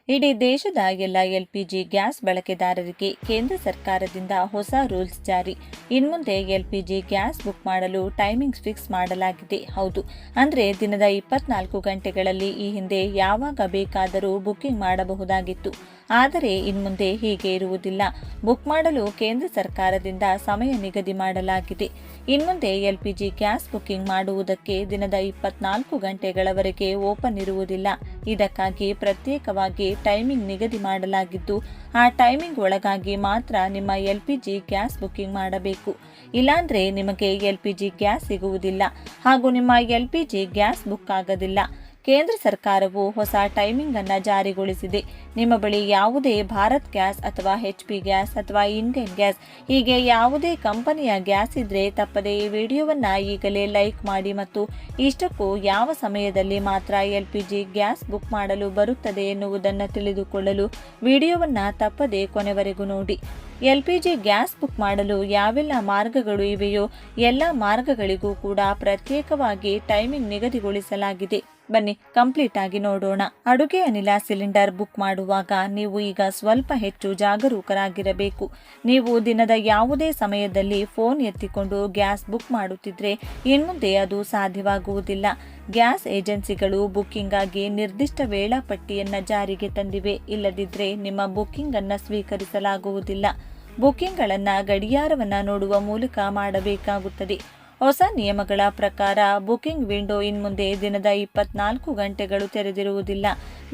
ಇಡೀ ದೇಶದ ಎಲ್ಲ ಎಲ್ಪಿಜಿ ಗ್ಯಾಸ್ ಬಳಕೆದಾರರಿಗೆ ಕೇಂದ್ರ ಸರ್ಕಾರದಿಂದ ಹೊಸ ರೂಲ್ಸ್ ಜಾರಿ. ಇನ್ಮುಂದೆ ಎಲ್ಪಿಜಿ ಗ್ಯಾಸ್ ಬುಕ್ ಮಾಡಲು ಟೈಮಿಂಗ್ಸ್ ಫಿಕ್ಸ್ ಮಾಡಲಾಗಿದೆ. ಹೌದು, ಅಂದ್ರೆ ದಿನದ 24 ಗಂಟೆಗಳಲ್ಲಿ ಈ ಹಿಂದೆ ಯಾವಾಗ ಬೇಕಾದರೂ ಬುಕಿಂಗ್ ಮಾಡಬಹುದಾಗಿತ್ತು. ಆದರೆ ಇನ್ಮುಂದೆ ಹೀಗೆ ಇರುವುದಿಲ್ಲ. ಬುಕ್ ಮಾಡಲು ಕೇಂದ್ರ ಸರ್ಕಾರದಿಂದ ಸಮಯ ನಿಗದಿ ಮಾಡಲಾಗಿದೆ. ಇನ್ಮುಂದೆ ಎಲ್ಪಿಜಿ ಗ್ಯಾಸ್ ಬುಕಿಂಗ್ ಮಾಡುವುದಕ್ಕೆ ದಿನದ 24 ಗಂಟೆಗಳವರೆಗೆ ಓಪನ್ ಇರುವುದಿಲ್ಲ. ಇದಕ್ಕಾಗಿ ಪ್ರತ್ಯೇಕವಾಗಿ ಟೈಮಿಂಗ್ ನಿಗದಿ ಮಾಡಲಾಗಿದ್ದು, ಆ ಟೈಮಿಂಗ್ ಒಳಗಾಗಿ ಮಾತ್ರ ನಿಮ್ಮ ಎಲ್ಪಿಜಿ ಗ್ಯಾಸ್ ಬುಕಿಂಗ್ ಮಾಡಬೇಕು. ಇಲ್ಲಾಂದ್ರೆ ನಿಮಗೆ ಎಲ್ಪಿಜಿ ಗ್ಯಾಸ್ ಸಿಗುವುದಿಲ್ಲ ಹಾಗೂ ನಿಮ್ಮ ಎಲ್ಪಿಜಿ ಗ್ಯಾಸ್ ಬುಕ್ ಆಗೋದಿಲ್ಲ. ಕೇಂದ್ರ ಸರ್ಕಾರವು ಹೊಸ ಟೈಮಿಂಗ್ ಅನ್ನು ಜಾರಿಗೊಳಿಸಿದೆ. ನಿಮ್ಮ ಬಳಿ ಯಾವುದೇ ಭಾರತ್ ಗ್ಯಾಸ್ ಅಥವಾ HP ಗ್ಯಾಸ್ ಅಥವಾ ಇಂಡಿಯನ್ ಗ್ಯಾಸ್ ಹೀಗೆ ಯಾವುದೇ ಕಂಪನಿಯ ಗ್ಯಾಸ್ ಇದ್ರೆ ತಪ್ಪದೆ ಈ ವಿಡಿಯೋವನ್ನ ಈಗಲೇ ಲೈಕ್ ಮಾಡಿ ಮತ್ತು ಇಷ್ಟಕ್ಕೂ ಯಾವ ಸಮಯದಲ್ಲಿ ಮಾತ್ರ LPG ಗ್ಯಾಸ್ ಬುಕ್ ಮಾಡಲು ಬರುತ್ತದೆ ಎನ್ನುವುದನ್ನು ತಿಳಿದುಕೊಳ್ಳಲು ವಿಡಿಯೋವನ್ನ ತಪ್ಪದೆ ಕೊನೆವರೆಗೂ ನೋಡಿ. LPG ಗ್ಯಾಸ್ ಬುಕ್ ಮಾಡಲು ಯಾವೆಲ್ಲ ಮಾರ್ಗಗಳು ಇವೆಯೋ ಎಲ್ಲ ಮಾರ್ಗಗಳಿಗೂ ಕೂಡ ಪ್ರತ್ಯೇಕವಾಗಿ ಟೈಮಿಂಗ್ ನಿಗದಿಗೊಳಿಸಲಾಗಿದೆ. ಬನ್ನಿ ಕಂಪ್ಲೀಟ್ ಆಗಿ ನೋಡೋಣ. ಅಡುಗೆ ಅನಿಲ ಸಿಲಿಂಡರ್ ಬುಕ್ ಮಾಡುವಾಗ ನೀವು ಈಗ ಸ್ವಲ್ಪ ಹೆಚ್ಚು ಜಾಗರೂಕರಾಗಿರಬೇಕು. ನೀವು ದಿನದ ಯಾವುದೇ ಸಮಯದಲ್ಲಿ ಫೋನ್ ಎತ್ತಿಕೊಂಡು ಗ್ಯಾಸ್ ಬುಕ್ ಮಾಡುತ್ತಿದ್ರೆ ಇನ್ಮುಂದೆ ಅದು ಸಾಧ್ಯವಾಗುವುದಿಲ್ಲ. ಗ್ಯಾಸ್ ಏಜೆನ್ಸಿಗಳು ಬುಕ್ಕಿಂಗ್ ಆಗಿ ನಿರ್ದಿಷ್ಟ ವೇಳಾಪಟ್ಟಿಯನ್ನ ಜಾರಿಗೆ ತಂದಿವೆ. ಇಲ್ಲದಿದ್ದರೆ ನಿಮ್ಮ ಬುಕ್ಕಿಂಗ್ ಅನ್ನು ಸ್ವೀಕರಿಸಲಾಗುವುದಿಲ್ಲ. ಬುಕ್ಕಿಂಗ್ಗಳನ್ನ ಗಡಿಯಾರವನ್ನ ನೋಡುವ ಮೂಲಕ ಮಾಡಬೇಕಾಗುತ್ತದೆ. ಹೊಸ ನಿಯಮಗಳ ಪ್ರಕಾರ ಬುಕಿಂಗ್ ವಿಂಡೋ ಇನ್ಮುಂದೆ ದಿನದ 24 ಗಂಟೆಗಳು ತೆರೆದಿರುವುದಿಲ್ಲ.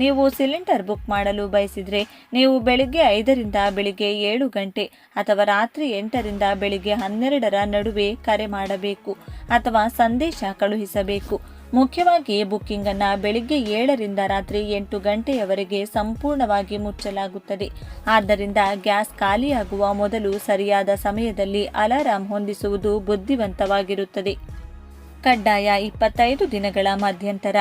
ನೀವು ಸಿಲಿಂಡರ್ ಬುಕ್ ಮಾಡಲು ಬಯಸಿದ್ರೆ ನೀವು ಬೆಳಿಗ್ಗೆ 5ರಿಂದ ಬೆಳಿಗ್ಗೆ 7 ಗಂಟೆ ಅಥವಾ ರಾತ್ರಿ 8ರಿಂದ ಬೆಳಿಗ್ಗೆ 12ರ ನಡುವೆ ಕರೆ ಮಾಡಬೇಕು ಅಥವಾ ಸಂದೇಶ ಕಳುಹಿಸಬೇಕು. ಮುಖ್ಯವಾಗಿ ಬುಕ್ಕಿಂಗ್ ಅನ್ನ ಬೆಳಿಗ್ಗೆ 7ರಿಂದ ರಾತ್ರಿ 8 ಗಂಟೆಯವರೆಗೆ ಸಂಪೂರ್ಣವಾಗಿ ಮುಚ್ಚಲಾಗುತ್ತದೆ. ಆದ್ದರಿಂದ ಗ್ಯಾಸ್ ಖಾಲಿಯಾಗುವ ಮೊದಲು ಸರಿಯಾದ ಸಮಯದಲ್ಲಿ ಅಲಾರಾಂ ಹೊಂದಿಸುವುದು ಬುದ್ಧಿವಂತವಾಗಿರುತ್ತದೆ. ಕಡ್ಡಾಯ 25 ದಿನಗಳ ಮಧ್ಯಂತರ.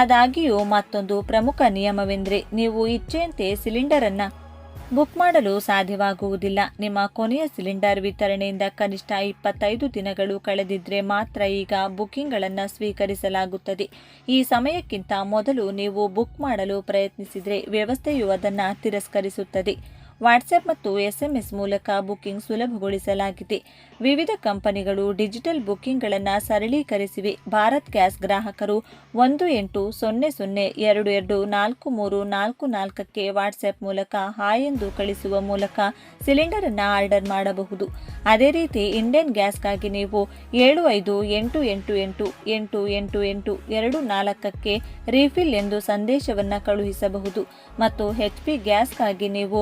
ಆದಾಗ್ಯೂ ಮತ್ತೊಂದು ಪ್ರಮುಖ ನಿಯಮವೆಂದರೆ ನೀವು ಇಚ್ಛೆಯಂತೆ ಸಿಲಿಂಡರ್ ಅನ್ನ ಬುಕ್ ಮಾಡಲು ಸಾಧ್ಯವಾಗುವುದಿಲ್ಲ. ನಿಮ್ಮ ಕೊನೆಯ ಸಿಲಿಂಡರ್ ವಿತರಣೆಯಿಂದ ಕನಿಷ್ಠ 25 ದಿನಗಳು ಕಳೆದಿದ್ರೆ ಮಾತ್ರ ಈಗ ಬುಕ್ಕಿಂಗ್ಗಳನ್ನು ಸ್ವೀಕರಿಸಲಾಗುತ್ತದೆ. ಈ ಸಮಯಕ್ಕಿಂತ ಮೊದಲು ನೀವು ಬುಕ್ ಮಾಡಲು ಪ್ರಯತ್ನಿಸಿದರೆ ವ್ಯವಸ್ಥೆಯು ಅದನ್ನು ತಿರಸ್ಕರಿಸುತ್ತದೆ. ವಾಟ್ಸ್ಆ್ಯಪ್ ಮತ್ತು SMS ಮೂಲಕ ಬುಕ್ಕಿಂಗ್ ಸುಲಭಗೊಳಿಸಲಾಗಿದೆ. ವಿವಿಧ ಕಂಪನಿಗಳು ಡಿಜಿಟಲ್ ಬುಕ್ಕಿಂಗ್ಗಳನ್ನು ಸರಳೀಕರಿಸಿವೆ. ಭಾರತ್ ಗ್ಯಾಸ್ ಗ್ರಾಹಕರು 1800224444ಕ್ಕೆ ವಾಟ್ಸ್ಆ್ಯಪ್ ಮೂಲಕ ಹಾಯ್ ಎಂದು ಕಳಿಸುವ ಮೂಲಕ ಸಿಲಿಂಡರ್ ಅನ್ನು ಆರ್ಡರ್ ಮಾಡಬಹುದು. ಅದೇ ರೀತಿ ಇಂಡಿಯನ್ ಗ್ಯಾಸ್ಗಾಗಿ ನೀವು 7588888824ಕ್ಕೆ ರೀಫಿಲ್ ಎಂದು ಸಂದೇಶವನ್ನು ಕಳುಹಿಸಬಹುದು ಮತ್ತು HP ಗ್ಯಾಸ್ಗಾಗಿ ನೀವು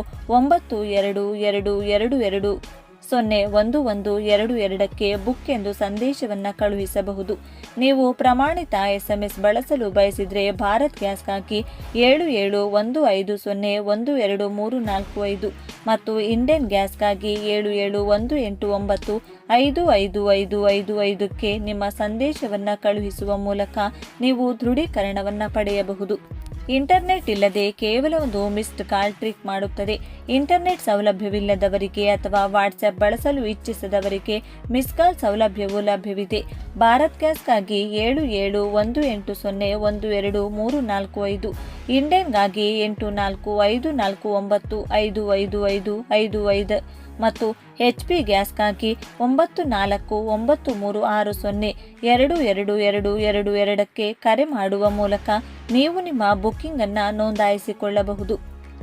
9222220122ಕ್ಕೆ ಬುಕ್ ಎಂದು ಸಂದೇಶವನ್ನು ಕಳುಹಿಸಬಹುದು. ನೀವು ಪ್ರಮಾಣಿತ SMS ಬಳಸಲು ಬಯಸಿದರೆ ಭಾರತ್ ಗ್ಯಾಸ್ಗಾಗಿ 7715012345 ಮತ್ತು ಇಂಡಿಯನ್ ಗ್ಯಾಸ್ಗಾಗಿ 7718955555ಕ್ಕೆ ನಿಮ್ಮ ಸಂದೇಶವನ್ನು ಕಳುಹಿಸುವ ಮೂಲಕ ನೀವು ದೃಢೀಕರಣವನ್ನು ಪಡೆಯಬಹುದು. ಇಂಟರ್ನೆಟ್ ಇಲ್ಲದೆ ಕೇವಲ ಒಂದು ಮಿಸ್ಡ್ ಕಾಲ್ ಟ್ರಿಕ್ ಮಾಡುತ್ತದೆ. ಇಂಟರ್ನೆಟ್ ಸೌಲಭ್ಯವಿಲ್ಲದವರಿಗೆ ಅಥವಾ ವಾಟ್ಸ್ಆ್ಯಪ್ ಬಳಸಲು ಇಚ್ಛಿಸದವರಿಗೆ ಮಿಸ್ ಕಾಲ್ ಸೌಲಭ್ಯವು ಲಭ್ಯವಿದೆ. ಭಾರತ್ ಗ್ಯಾಸ್ಗಾಗಿ 7750123455, ಇಂಡಿಯನ್ಗಾಗಿ 8454955555 ಮತ್ತು HP ಗ್ಯಾಸ್ಗಾಗಿ 9493602222ಕ್ಕೆ ಕರೆ ಮಾಡುವ ಮೂಲಕ ನೀವು ನಿಮ್ಮ ಬುಕ್ಕಿಂಗ್ ಅನ್ನು ನೋಂದಾಯಿಸಿಕೊಳ್ಳಬಹುದು.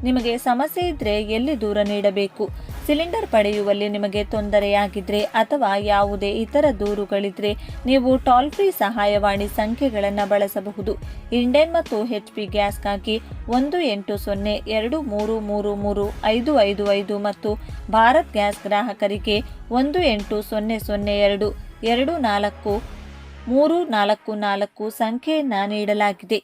ನಿಮಗೆ ಸಮಸ್ಯೆ ಇದ್ದರೆ ಎಲ್ಲಿ ದೂರ ನೀಡಬೇಕು? ಸಿಲಿಂಡರ್ ಪಡೆಯುವಲ್ಲಿ ನಿಮಗೆ ತೊಂದರೆಯಾಗಿದ್ರೆ ಅಥವಾ ಯಾವುದೇ ಇತರ ದೂರುಗಳಿದ್ರೆ ನೀವು ಟೋಲ್ ಫ್ರೀ ಸಹಾಯವಾಣಿ ಸಂಖ್ಯೆಗಳನ್ನು ಬಳಸಬಹುದು. ಇಂಡಿಯನ್ ಮತ್ತು HP ಗ್ಯಾಸ್ಗಾಗಿ 1802333555 ಮತ್ತು ಭಾರತ್ ಗ್ಯಾಸ್ ಗ್ರಾಹಕರಿಗೆ 1800224344 ಸಂಖ್ಯೆಯನ್ನು ನೀಡಲಾಗಿದೆ.